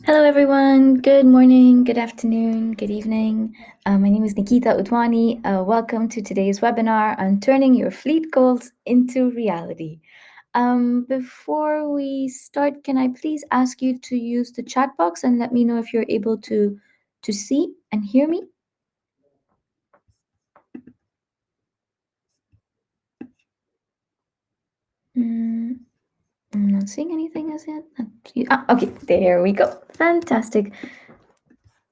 Hello, everyone. Good morning, good afternoon, good evening. My name is Nikita Udwani. Welcome to today's webinar on turning your fleet goals into reality. Before we start, can I please ask you to use the chat box and let me know if you're able to see and hear me? I'm not seeing anything as yet. Okay, there we go. Fantastic.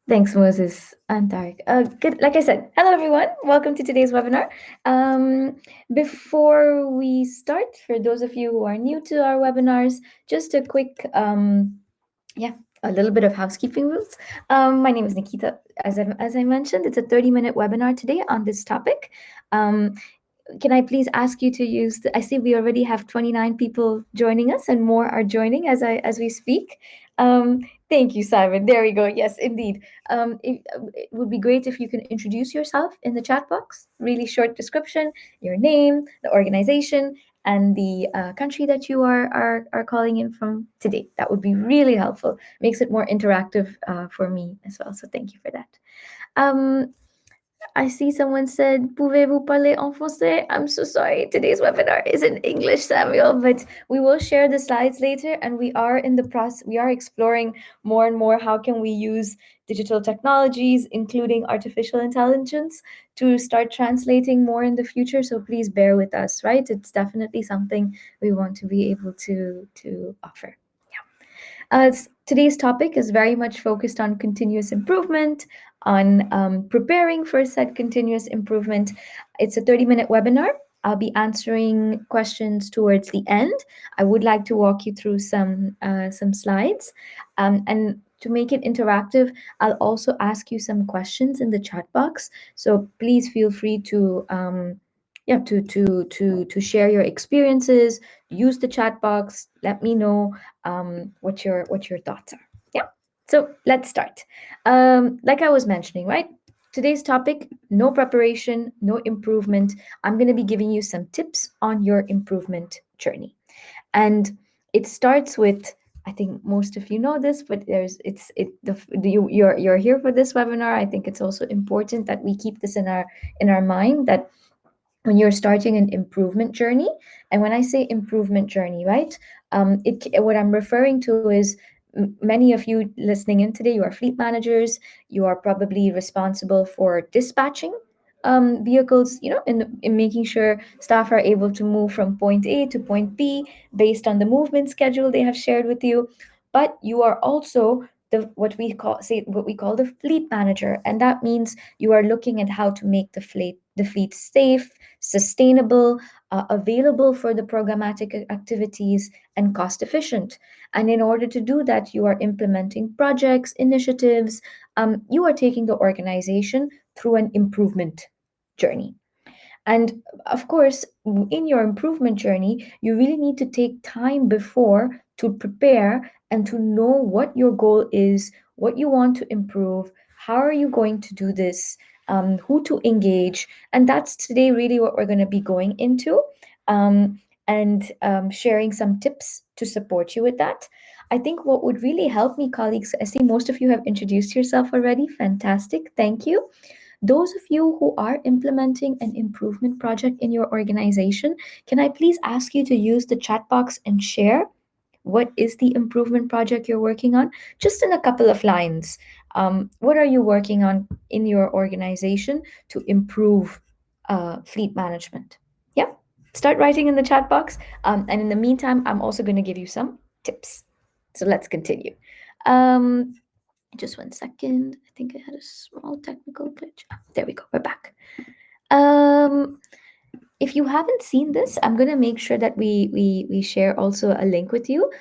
Thanks, Moses and Tarek. Good. Like I said, hello everyone. Welcome to today's webinar. Before we start, for those of you who are new to our webinars, just a quick, a little bit of housekeeping rules. My name is Nikita. As I mentioned, it's a 30-minute webinar today on this topic. Can I please ask you to use I see we already have 29 people joining us and more are joining as we speak. Thank you, Simon. There we go. Yes, indeed. It would be great if you can introduce yourself in the chat box. Really short description, your name, the organization, and the country that you are calling in from today. That would be really helpful. Makes it more interactive for me as well. So thank you for that. I see someone said, Pouvez-vous parler en français? I'm so sorry. Today's webinar is in English, Samuel, but we will share the slides later, and we are in the process. We are exploring more and more how can we use digital technologies, including artificial intelligence, to start translating more in the future. So please bear with us, right? It's definitely something we want to be able to offer. Today's topic is very much focused on continuous improvement, on preparing for said continuous improvement. It's a 30-minute webinar. I'll be answering questions towards the end. I would like to walk you through some slides. And to make it interactive, I'll also ask you some questions in the chat box. So please feel free to share your experiences, use the chat box, let me know what your thoughts are. Yeah. So let's start. Like I was mentioning, right? Today's topic: no preparation, no improvement. I'm going to be giving you some tips on your improvement journey, and it starts with. I think most of you know this, but you're here for this webinar. I think it's also important that we keep this in our mind that when you're starting an improvement journey, and when I say improvement journey, right, what I'm referring to is many of you listening in today, you are fleet managers, you are probably responsible for dispatching vehicles, in making sure staff are able to move from point A to point B based on the movement schedule they have shared with you. But you are also what we call the fleet manager, and that means you are looking at how to make the fleet safe, sustainable, available for the programmatic activities, and cost efficient. And in order to do that, you are implementing projects, initiatives, you are taking the organization through an improvement journey. And of course, in your improvement journey, you really need to take time before to prepare and to know what your goal is, what you want to improve, how are you going to do this, who to engage. And that's today really what we're going to be going into, and sharing some tips to support you with that. I think what would really help me, colleagues, I see most of you have introduced yourself already. Fantastic. Thank you. Those of you who are implementing an improvement project in your organization, can I please ask you to use the chat box and share what is the improvement project you're working on? Just in a couple of lines. What are you working on in your organization to improve fleet management? Yeah, start writing in the chat box. And in the meantime, I'm also going to give you some tips. So let's continue. Just 1 second. I think I had a small technical glitch. There we go. We're back. If you haven't seen this, I'm gonna make sure that we share also a link with you.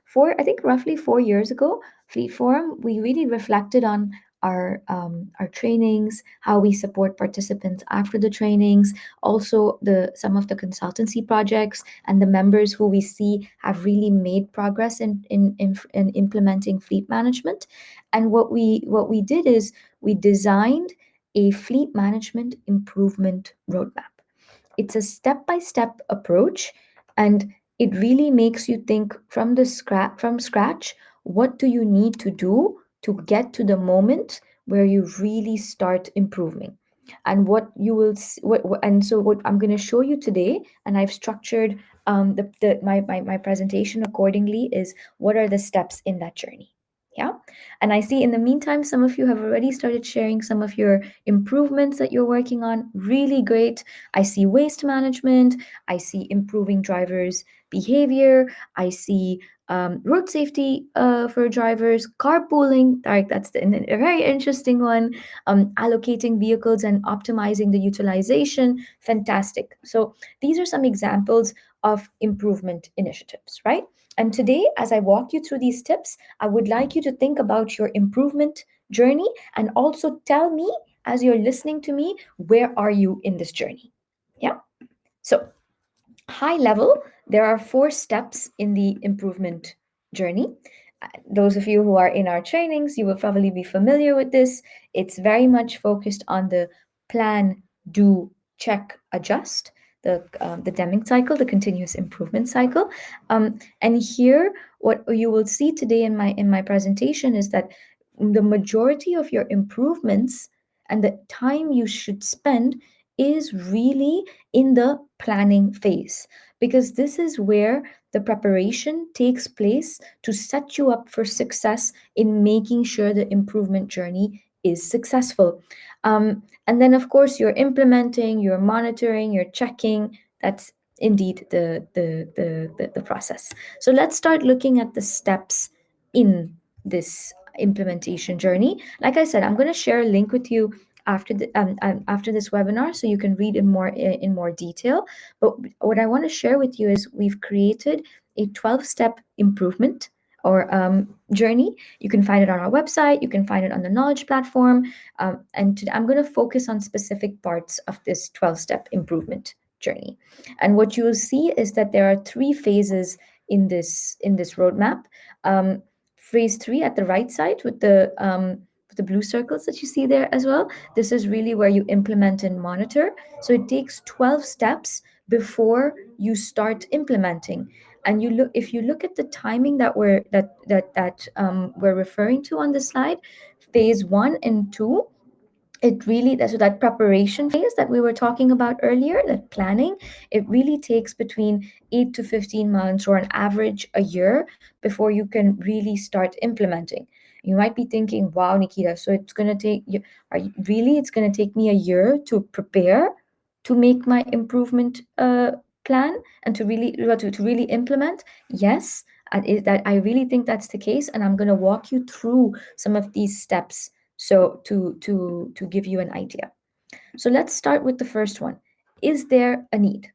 For I think roughly 4 years ago, Fleet Forum, we really reflected on our trainings, how we support participants after the trainings, also some of the consultancy projects and the members who we see have really made progress in implementing fleet management. And what we did is we designed a fleet management improvement roadmap. It's a step-by-step approach, and it really makes you think from scratch, what do you need to do to get to the moment where you really start improving. And what you will and so what I'm going to show you today, and I've structured my presentation accordingly, is what are the steps in that journey. Yeah. And I see in the meantime, some of you have already started sharing some of your improvements that you're working on. Really great. I see waste management. I see improving drivers' behavior. I see road safety for drivers, carpooling. Like that's a very interesting one. Allocating vehicles and optimizing the utilization. Fantastic. So these are some examples of improvement initiatives, right? And today, as I walk you through these tips, I would like you to think about your improvement journey and also tell me, as you're listening to me, where are you in this journey? Yeah. So, high level, there are 4 steps in the improvement journey. Those of you who are in our trainings, you will probably be familiar with this. It's very much focused on the plan, do, check, adjust, the Deming cycle, the continuous improvement cycle. And here, what you will see today in my presentation is that the majority of your improvements and the time you should spend is really in the planning phase, because this is where the preparation takes place to set you up for success in making sure the improvement journey is successful. And then, of course, you're implementing, you're monitoring, you're checking. That's indeed the process. So let's start looking at the steps in this implementation journey. Like I said, I'm going to share a link with you after this webinar, so you can read in more detail. But what I want to share with you is we've created a 12-step improvement or journey. You can find it on our website. You can find it on the Knowledge platform. I'm going to focus on specific parts of this 12-step improvement journey. And what you will see is that there are 3 phases in this roadmap. Phase 3 at the right side with the blue circles that you see there as well. This is really where you implement and monitor. So it takes 12 steps before you start implementing. And if you look at the timing that we're referring to on the slide, phase 1 and 2, it really, so that preparation phase that we were talking about earlier, that planning, it really takes between 8 to 15 months, or an average a year, before you can really start implementing. You might be thinking, wow, Nikita, so it's going to take you, really, it's going to take me a year to prepare to make my improvement plan and to really implement? Yes, that I really think that's the case, and I'm going to walk you through some of these steps, so to give you an idea. So let's start with the first one. Is there a need?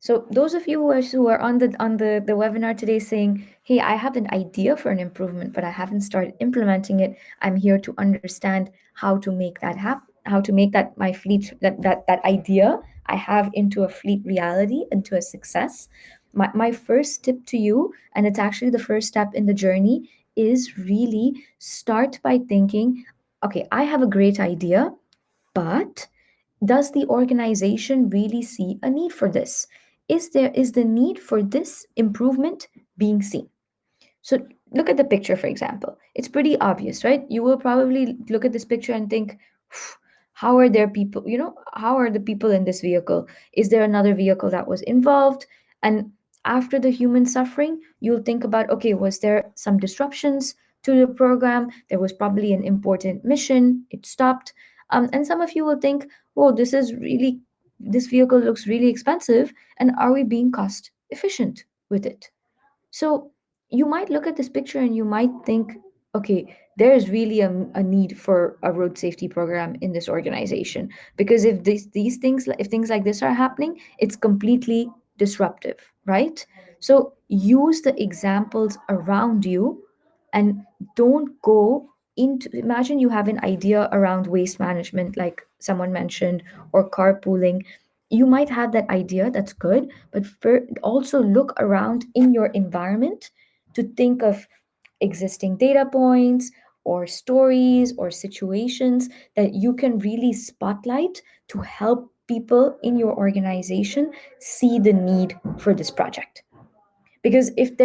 So those of you who are on the webinar today saying, hey, I have an idea for an improvement, but I haven't started implementing it. I'm here to understand how to make that happen, how to make that my fleet, that idea I have into a fleet reality, into a success. My first tip to you, and it's actually the first step in the journey, is really start by thinking, okay, I have a great idea, but does the organization really see a need for this? Is the need for this improvement being seen? So look at the picture, for example. It's pretty obvious, right? You will probably look at this picture and think, how are there people, how are the people in this vehicle? Is there another vehicle that was involved? And after the human suffering, you'll think about, okay, was there some disruptions to the program? There was probably an important mission, it stopped. And some of you will think, whoa, this vehicle looks really expensive, and are we being cost efficient with it? So you might look at this picture and you might think, okay, there is really a need for a road safety program in this organization, because if if things like this are happening, it's completely disruptive, right? So use the examples around you, and don't go into, imagine you have an idea around waste management, like someone mentioned, or carpooling. You might have that idea, that's good, but also look around in your environment to think of existing data points or stories or situations that you can really spotlight to help people in your organization see the need for this project. Because if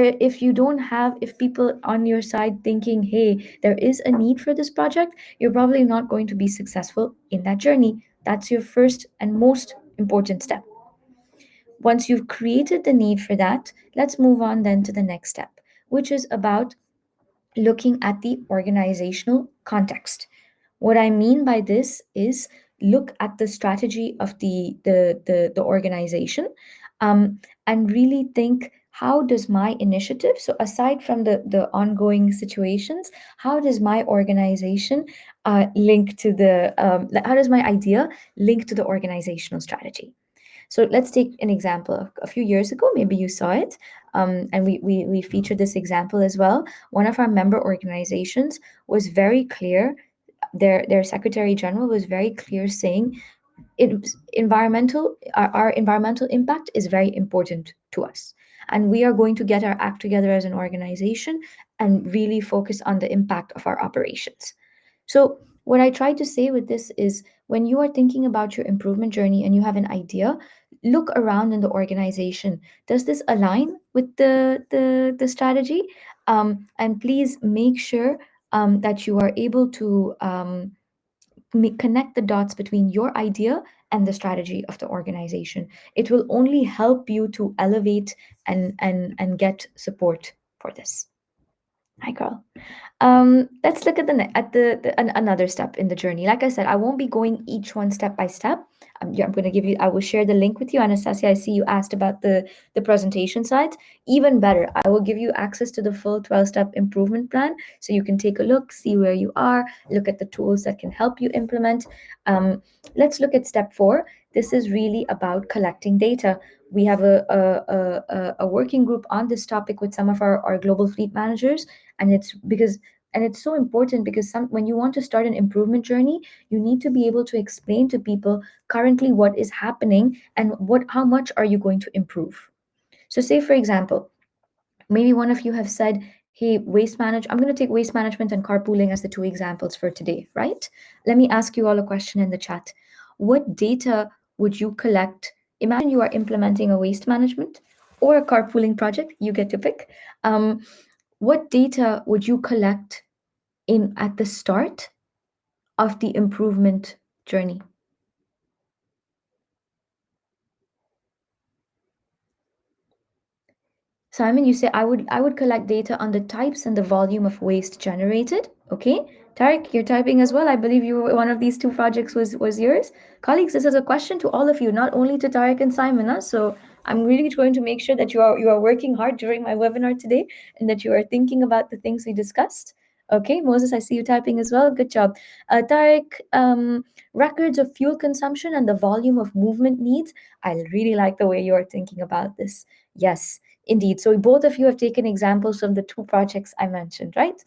people on your side thinking, hey, there is a need for this project, you're probably not going to be successful in that journey. That's your first and most important step. Once you've created the need for that, let's move on then to the next step, which is about looking at the organizational context. What I mean by this is look at the strategy of the organization, and really think, how does my initiative, so aside from the ongoing situations, how does my organization link to how does my idea link to the organizational strategy? So let's take an example. A few years ago, maybe you saw it, and we featured this example as well. One of our member organizations was very clear. Their secretary general was very clear, saying our environmental impact is very important to us, and we are going to get our act together as an organization and really focus on the impact of our operations. So, what I try to say with this is, when you are thinking about your improvement journey and you have an idea, look around in the organization. Does this align with the strategy? And please make sure that you are able to connect the dots between your idea and the strategy of the organization. It will only help you to elevate and get support for this. Hi, Carl. Let's look at another step in the journey. Like I said, I won't be going each one step by step. I'm going to give you. I will share the link with you, Anastasia. I see you asked about the presentation slides. Even better, I will give you access to the full 12-step improvement plan, so you can take a look, see where you are, look at the tools that can help you implement. Let's look at step 4. This is really about collecting data. We have a working group on this topic with some of our global fleet managers, and it's so important because when you want to start an improvement journey, you need to be able to explain to people currently what is happening and how much are you going to improve. So say, for example, maybe one of you have said, hey, I'm going to take waste management and carpooling as the two examples for today, right? Let me ask you all a question in the chat. What data would you collect? Imagine you are implementing a waste management or a carpooling project, you get to pick. What data would you collect at the start of the improvement journey? Simon, you say I would collect data on the types and the volume of waste generated. Okay. Tarek, you're typing as well. I believe one of these two projects was yours. Colleagues, this is a question to all of you, not only to Tarek and Simon. So I'm really going to make sure that you are working hard during my webinar today, and that you are thinking about the things we discussed. Okay, Moses, I see you typing as well. Good job. Tarek, records of fuel consumption and the volume of movement needs. I really like the way you are thinking about this. Yes, indeed. So both of you have taken examples from the two projects I mentioned, right?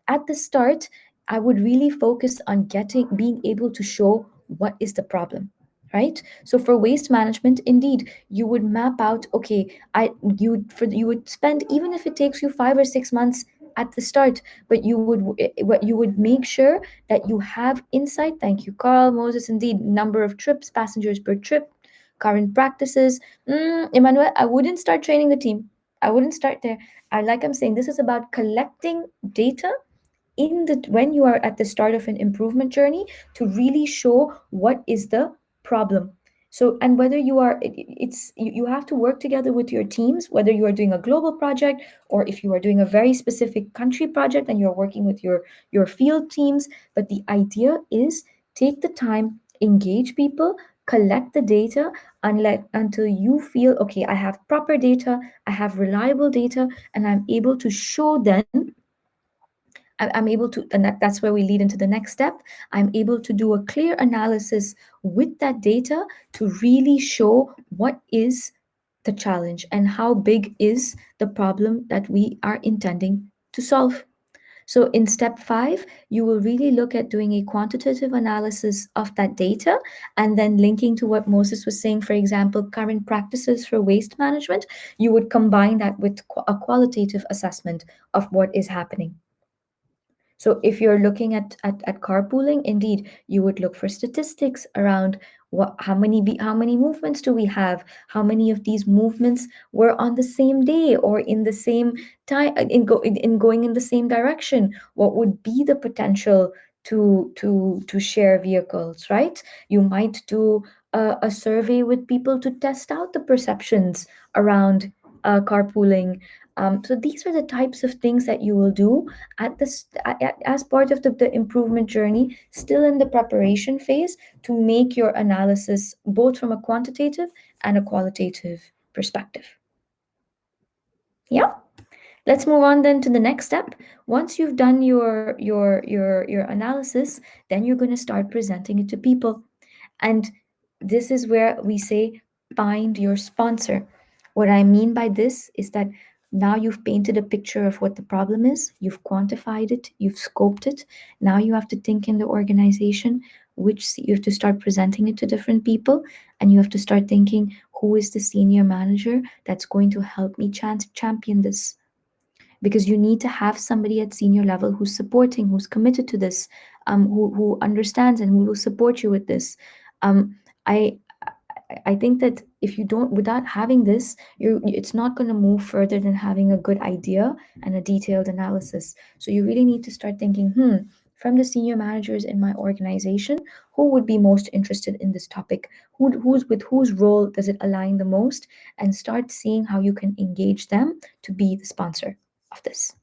At the start, I would really focus on being able to show what is the problem, right? So for waste management, indeed, you would map out, okay, you would spend, even if it takes you 5 or 6 months at the start, but you would make sure that you have insight. Thank you, Carl, Moses. Indeed, number of trips, passengers per trip, current practices. Emmanuel, I wouldn't start training the team. I wouldn't start there. Like I'm saying, this is about collecting data when you are at the start of an improvement journey, to really show what is the problem. So, and whether you are you have to work together with your teams, whether you are doing a global project or if you are doing a very specific country project and you're working with your field teams. But the idea is, take the time, engage people, collect the data, until you feel, okay, I have proper data, I have reliable data, and I'm able to show them. I'm able to, and that's where we lead into the next step. I'm able to do a clear analysis with that data to really show what is the challenge and how big is the problem that we are intending to solve. So in step 5, you will really look at doing a quantitative analysis of that data, and then linking to what Moses was saying, for example, current practices for waste management. You would combine that with a qualitative assessment of what is happening. So if you're looking at carpooling, indeed, you would look for statistics around how many movements do we have? How many of these movements were on the same day or in the same time in going in the same direction? What would be the potential to share vehicles, right? You might do a survey with people to test out the perceptions around carpooling. So these are the types of things that you will do as part of the improvement journey, still in the preparation phase, to make your analysis both from a quantitative and a qualitative perspective. Yeah. Let's move on then to the next step. Once you've done your analysis, then you're going to start presenting it to people. And this is where we say find your sponsor. What I mean by this is that now you've painted a picture of what the problem is, you've quantified it, you've scoped it. Now you have to think in the organization, which you have to start presenting it to different people, and you have to start thinking who is the senior manager that's going to help me champion this, because you need to have somebody at senior level who's supporting, who's committed to this, who understands and who will support you with this. Um, I I think that if you don't, without having this, it's not going to move further than having a good idea and a detailed analysis. So you really need to start thinking, from the senior managers in my organization, who would be most interested in this topic? Who's with whose role does it align the most? And start seeing how you can engage them to be the sponsor of this.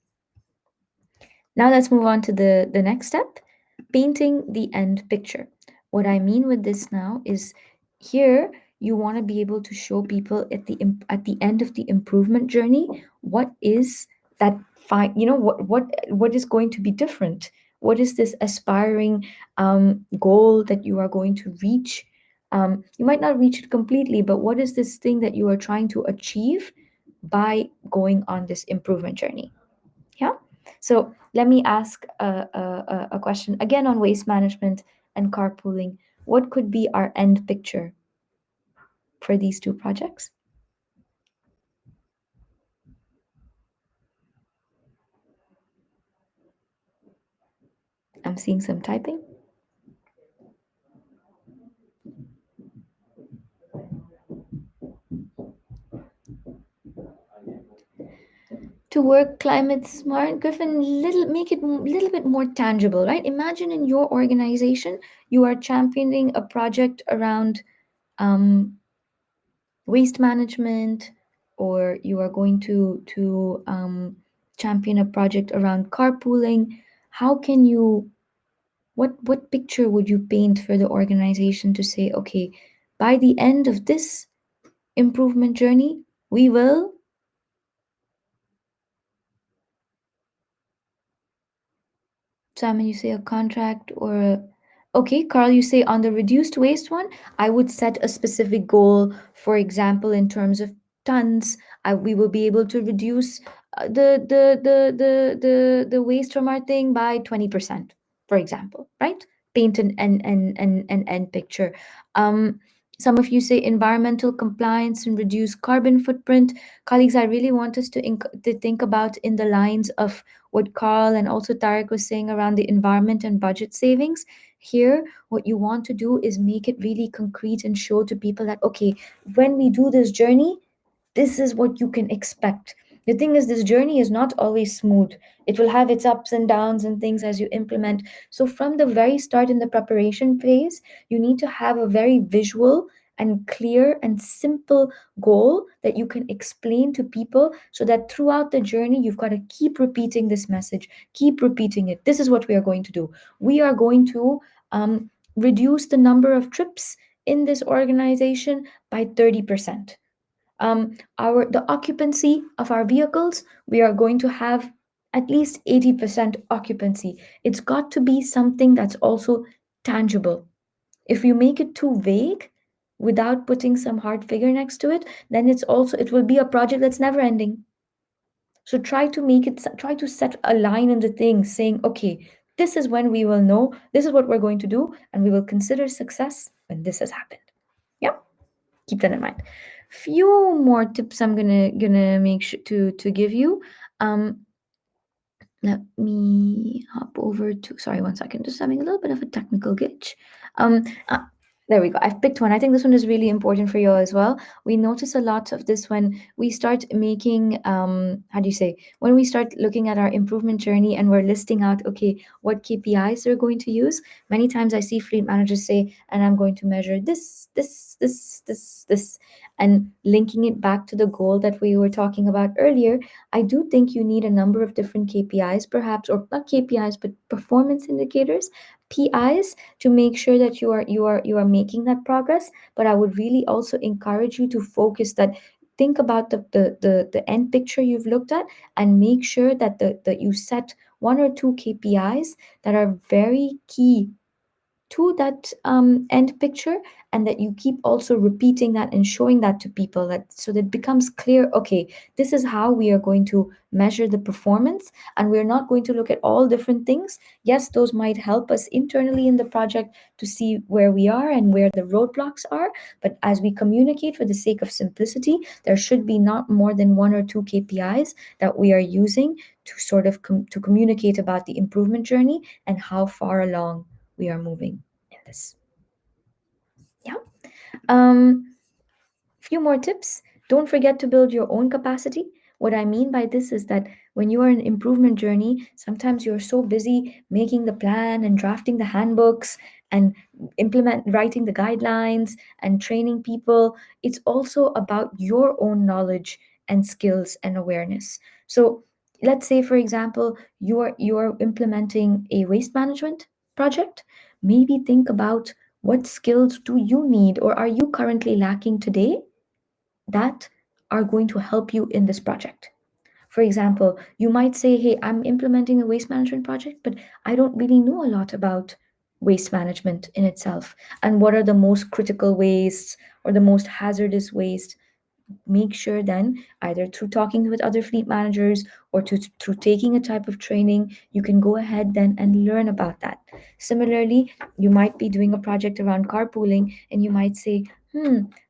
Now let's move on to the next step, painting the end picture. What I mean with this now is here you want to be able to show people at the end of the improvement journey what is that fine, what is going to be different. What is this aspiring goal that you are going to reach? You might not reach it completely, but what is this thing that you are trying to achieve by going on this improvement journey? Yeah. So let me ask a question again on waste management and carpooling. What could be our end picture for these two projects? I'm seeing some typing. To work climate smart, Griffin, make it a little bit more tangible, right? Imagine in your organization you are championing a project around um, waste management, or you are going to champion a project around carpooling. How can you, what picture would you paint for the organization to say, okay, by the end of this improvement journey, we will. Simon, you say a contract or okay, Carl, you say on the reduced waste one, I would set a specific goal. For example, in terms of tons, we will be able to reduce the waste from our thing by 20%, for example, right? Paint an end picture. Um, some of you say environmental compliance and reduce carbon footprint. Colleagues, I really want us to think about in the lines of what Carl and also Tarek was saying around the environment and budget savings. Here, what you want to do is make it really concrete and show to people that, okay, when we do this journey, this is what you can expect. The thing is, this journey is not always smooth. It will have its ups and downs and things as you implement. So, from the very start in the preparation phase, you need to have a very visual and clear and simple goal that you can explain to people, so that throughout the journey, you've got to keep repeating this message, keep repeating it. This is what we are going to do. We are going to reduce the number of trips in this organization by 30%. The occupancy of our vehicles, we are going to have at least 80% occupancy. It's got to be something that's also tangible. If you make it too vague without putting some hard figure next to it, then it will be a project that's never ending. So try to set a line in the thing saying, okay, this is when we will know, this is what we're going to do, and we will consider success when this has happened. Yeah, keep that in mind. Few more tips I'm gonna make sure to give you. Um, Let me hop over to, sorry, one second, just having a little bit of a technical glitch. Um, uh, there we go. I've picked one. I think this one is really important for you as well. We notice a lot of this when we start making, how do you say, when we start looking at our improvement journey and we're listing out, okay, what KPIs they're going to use. Many times I see fleet managers say, and I'm going to measure this, and linking it back to the goal that we were talking about earlier. I do think you need a number of different KPIs, perhaps, or not KPIs, but performance indicators, PIs, to make sure that you are making that progress. But I would really also encourage you to focus that. Think about the end picture you've looked at, and make sure that you set one or two KPIs that are very key to that end picture, and that you keep also repeating that and showing that to people, that so that it becomes clear, okay, this is how we are going to measure the performance, and we're not going to look at all different things. Yes, those might help us internally in the project to see where we are and where the roadblocks are, but as we communicate, for the sake of simplicity, there should be not more than one or two KPIs that we are using to sort of to communicate about the improvement journey and how far along we are moving in this. Yeah. Few more tips. Don't forget to build your own capacity. What I mean by this is that when you are in improvement journey, sometimes you're so busy making the plan and drafting the handbooks and implement writing the guidelines and training people. It's also about your own knowledge and skills and awareness. So let's say, for example, you are implementing a waste management project. Maybe think about, what skills do you need or are you currently lacking today that are going to help you in this project? For example, you might say, hey, I'm implementing a waste management project, but I don't really know a lot about waste management in itself. And what are the most critical wastes or the most hazardous waste? Make sure then, either through talking with other fleet managers or through taking a type of training, you can go ahead then and learn about that. Similarly, you might be doing a project around carpooling and you might say,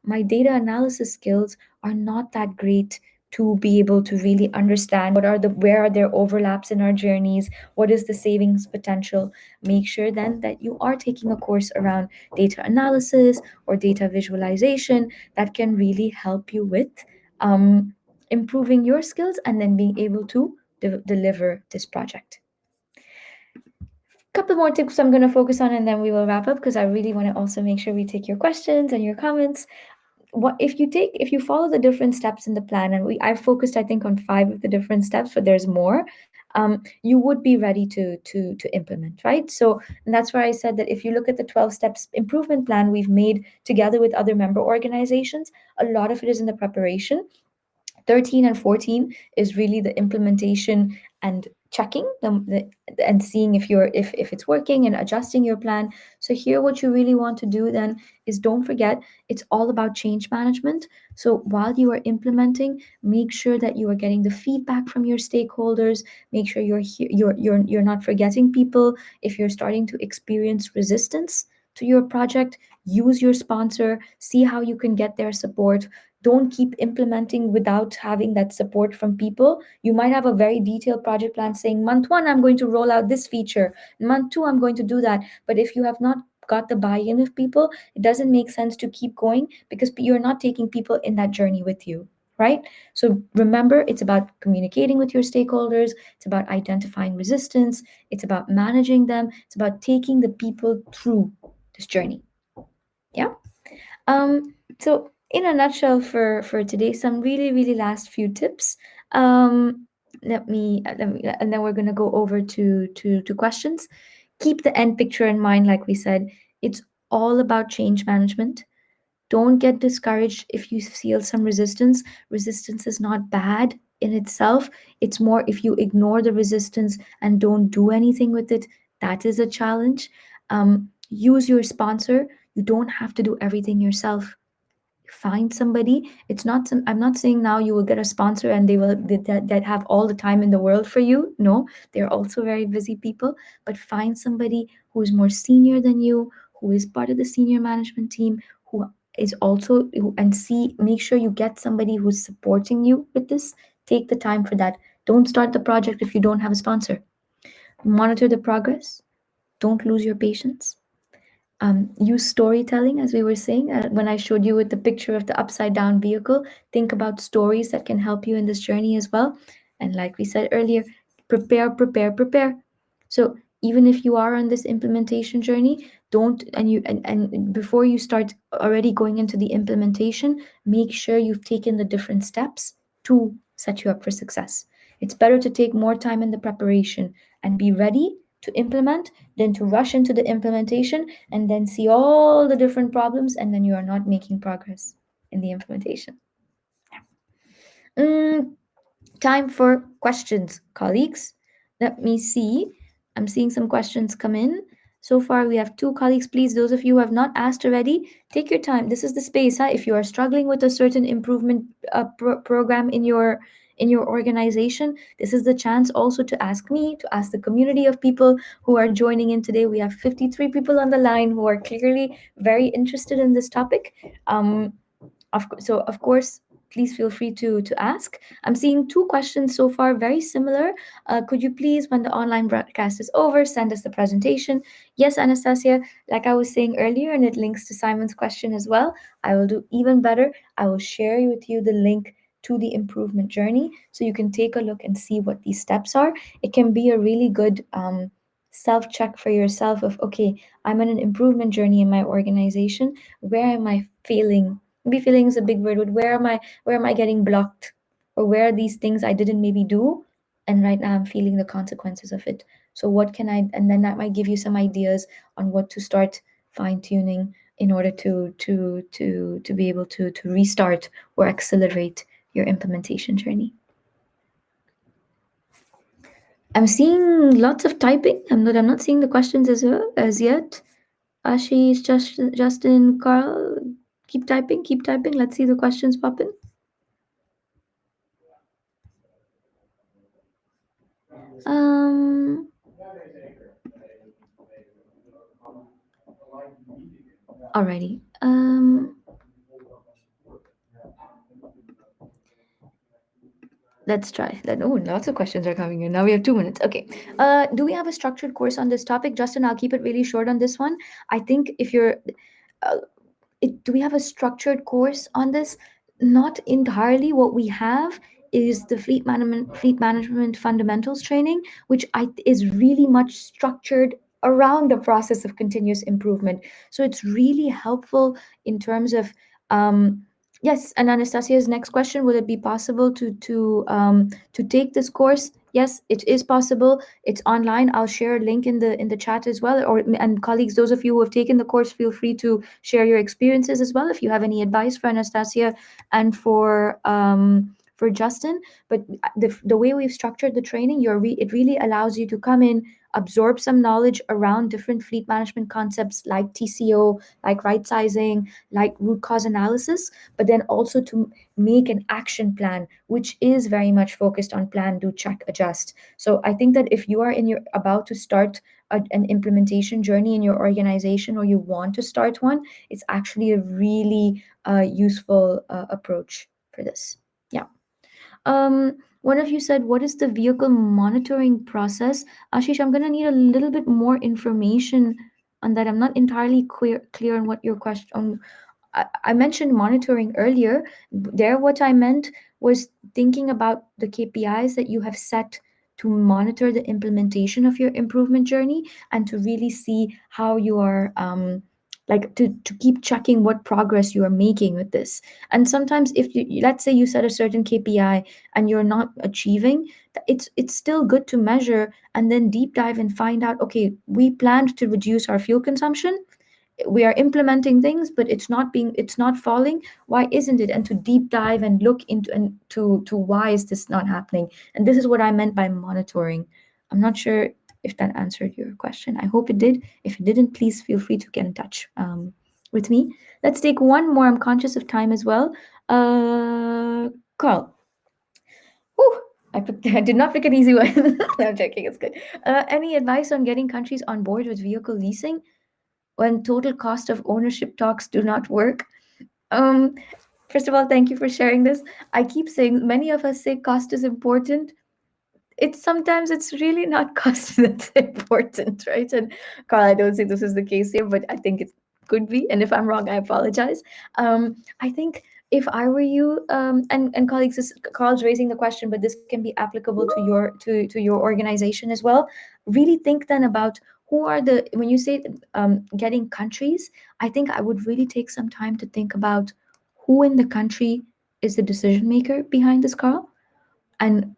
my data analysis skills are not that great to be able to really understand where are there overlaps in our journeys, what is the savings potential. Make sure then that you are taking a course around data analysis or data visualization that can really help you with um, improving your skills and then being able to deliver this project. Couple more tips I'm going to focus on and then we will wrap up, because I really want to also make sure we take your questions and your comments. What if you follow the different steps in the plan, and I've focused, I think, on 5 of the different steps, but there's more. You would be ready to implement, right? So, and that's where I said that if you look at the 12 steps improvement plan we've made together with other member organizations, a lot of it is in the preparation. 13 and 14 is really the implementation and checking and seeing if it's working and adjusting your plan. So here, what you really want to do then is, don't forget, it's all about change management. So while you are implementing, make sure that you are getting the feedback from your stakeholders. Make sure you're not forgetting people. If you're starting to experience resistance to your project, use your sponsor, see how you can get their support. Don't keep implementing without having that support from people. You might have a very detailed project plan saying, month 1, I'm going to roll out this feature, month 2, I'm going to do that. But if you have not got the buy-in of people, it doesn't make sense to keep going, because you're not taking people in that journey with you, right? So remember, it's about communicating with your stakeholders, it's about identifying resistance, it's about managing them, it's about taking the people through this journey. Yeah. So in a nutshell, for today, some really really last few tips. Let me, and then we're gonna go over to questions. Keep the end picture in mind, like we said. It's all about change management. Don't get discouraged if you feel some resistance. Resistance is not bad in itself. It's more, if you ignore the resistance and don't do anything with it, that is a challenge. Use your sponsor. You don't have to do everything yourself. Find somebody. It's not some, I'm not saying now you will get a sponsor and they will that have all the time in the world for you. No, they're also very busy people. But find somebody who is more senior than you, who is part of the senior management team, who is also and see make sure you get somebody who's supporting you with this. Take the time for that. Don't start the project if you don't have a sponsor. Monitor the progress. Don't lose your patience. Use storytelling, as we were saying. When I showed you with the picture of the upside down vehicle, think about stories that can help you in this journey as well. And like we said earlier, prepare, prepare, prepare. So even if you are on this implementation journey, don't and before you start already going into the implementation, make sure you've taken the different steps to set you up for success. It's better to take more time in the preparation and be ready to implement than to rush into the implementation and then see all the different problems and then you are not making progress in the implementation. Mm, Time for questions, colleagues. Let me see. I'm seeing some questions come in. So far, we have two colleagues. Please, those of you who have not asked already, take your time. This is the space. Huh? If you are struggling with a certain improvement program in your organization, this is the chance also to ask me, to ask the community of people who are joining in today. We have 53 people on the line who are clearly very interested in this topic. Of course, please feel free to ask. I'm seeing two questions so far, very similar. Could you please, when the online broadcast is over, send us the presentation? Yes, Anastasia, like I was saying earlier, and it links to Simon's question as well, I will do even better. I will share with you the link to the improvement journey so you can take a look and see what these steps are. It can be a really good self-check for yourself of, okay, I'm on an improvement journey in my organization. Where am I failing? Maybe failing is a big word, but where am I getting blocked? Or where are these things I didn't maybe do? And right now I'm feeling the consequences of it. So what can I, and then that might give you some ideas on what to start fine-tuning in order to be able to restart or accelerate your implementation journey. I'm seeing lots of typing. I'm not seeing the questions as yet. Ashish, Justin, Carl, keep typing, keep typing. Let's see the questions pop in. Um, Alrighty. Let's try. Oh, lots of questions are coming in. Now we have 2 minutes. Okay. Do we have a structured course on this topic? Justin, I'll keep it really short on this one. I think if you're uh, do we have a structured course on this? Not entirely. What we have is the fleet management fundamentals training, which is really much structured around the process of continuous improvement. So it's really helpful in terms of yes. And Anastasia's next question: will it be possible to take this course? Yes, it is possible. It's online. I'll share a link in the chat as well. And colleagues, those of you who have taken the course, feel free to share your experiences as well if you have any advice for Anastasia and for Justin. But the way we've structured the training, it really allows you to come in, absorb some knowledge around different fleet management concepts like TCO, like right sizing, like root cause analysis, but then also to make an action plan, which is very much focused on plan, do, check, adjust. So I think that if you are about to start an implementation journey in your organization or you want to start one, it's actually a really useful approach for this. Yeah. One of you said, what is the vehicle monitoring process? Ashish, I'm going to need a little bit more information on that. I'm not entirely clear on what your question. I mentioned monitoring earlier. There, what I meant was thinking about the KPIs that you have set to monitor the implementation of your improvement journey and to really see how you are like to keep checking what progress you are making with this. And sometimes if let's say you set a certain KPI and you're not achieving, it's still good to measure and then deep dive and find out, okay, we planned to reduce our fuel consumption, we are implementing things, but it's not falling. Why isn't it? And to deep dive and look into and to why is this not happening? And this is what I meant by monitoring. I'm not sure if that answered your question. I hope it did. If it didn't, please feel free to get in touch with me. Let's take one more. I'm conscious of time as well. Carl. Whew, I did not pick an easy one. I'm joking. It's good. Any advice on getting countries on board with vehicle leasing when total cost of ownership talks do not work? Um, First of all, thank you for sharing this. I keep saying, many of us say cost is important. it's sometimes it's really not cost that's important, right? And Carl, I don't think this is the case here, but I think it could be. And if I'm wrong, I apologize. I think if I were you, and colleagues, Carl's raising the question, but this can be applicable to your organization as well. Really think then about who are the when you say getting countries. I think I would really take some time to think about who in the country is the decision maker behind this, Carl, and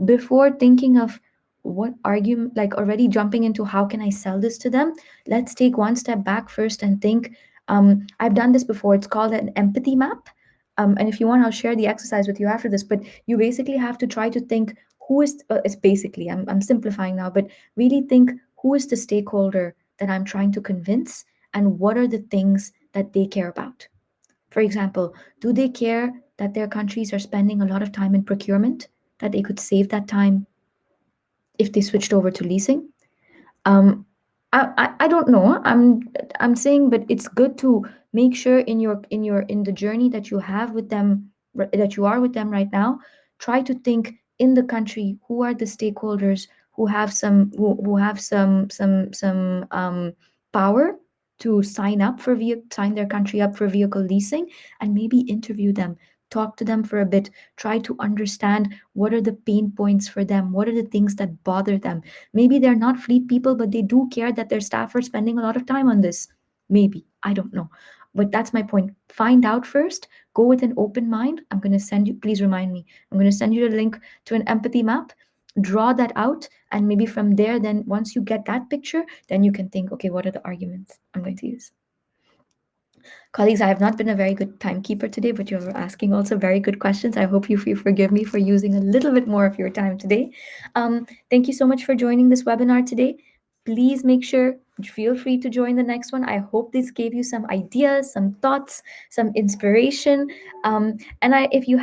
before thinking of what argument, like already jumping into how can I sell this to them, let's take one step back first and think. I've done this before. It's called an empathy map. And if you want, I'll share the exercise with you after this, but you basically have to try to think who is it's basically I'm simplifying now, but really think who is the stakeholder that I'm trying to convince, and what are the things that they care about. For example, do they care that their countries are spending a lot of time in procurement, that they could save that time if they switched over to leasing? Um, I don't know. I'm saying, but it's good to make sure in the journey that you have with them, that you are with them right now. Try to think in the country who are the stakeholders who have some power to sign their country up for vehicle leasing, and maybe interview them, talk to them for a bit, try to understand what are the pain points for them, what are the things that bother them. Maybe they're not fleet people, but they do care that their staff are spending a lot of time on this. Maybe. I don't know. But that's my point. Find out first. Go with an open mind. I'm going to send you, please remind me, I'm going to send you the link to an empathy map. Draw that out. And maybe from there, then once you get that picture, then you can think, okay, what are the arguments I'm going to use? Colleagues, I have not been a very good timekeeper today, but you're asking also very good questions. I hope you forgive me for using a little bit more of your time today. Thank you so much for joining this webinar today. Please make sure, feel free to join the next one. I hope this gave you some ideas, some thoughts, some inspiration. If you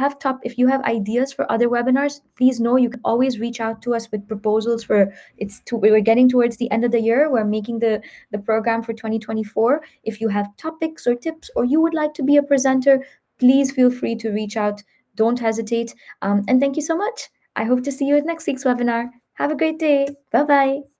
have ideas for other webinars, please know you can always reach out to us with proposals for we're getting towards the end of the year. We're making the program for 2024. If you have topics or tips, or you would like to be a presenter, please feel free to reach out. Don't hesitate. And thank you so much. I hope to see you at next week's webinar. Have a great day. Bye bye.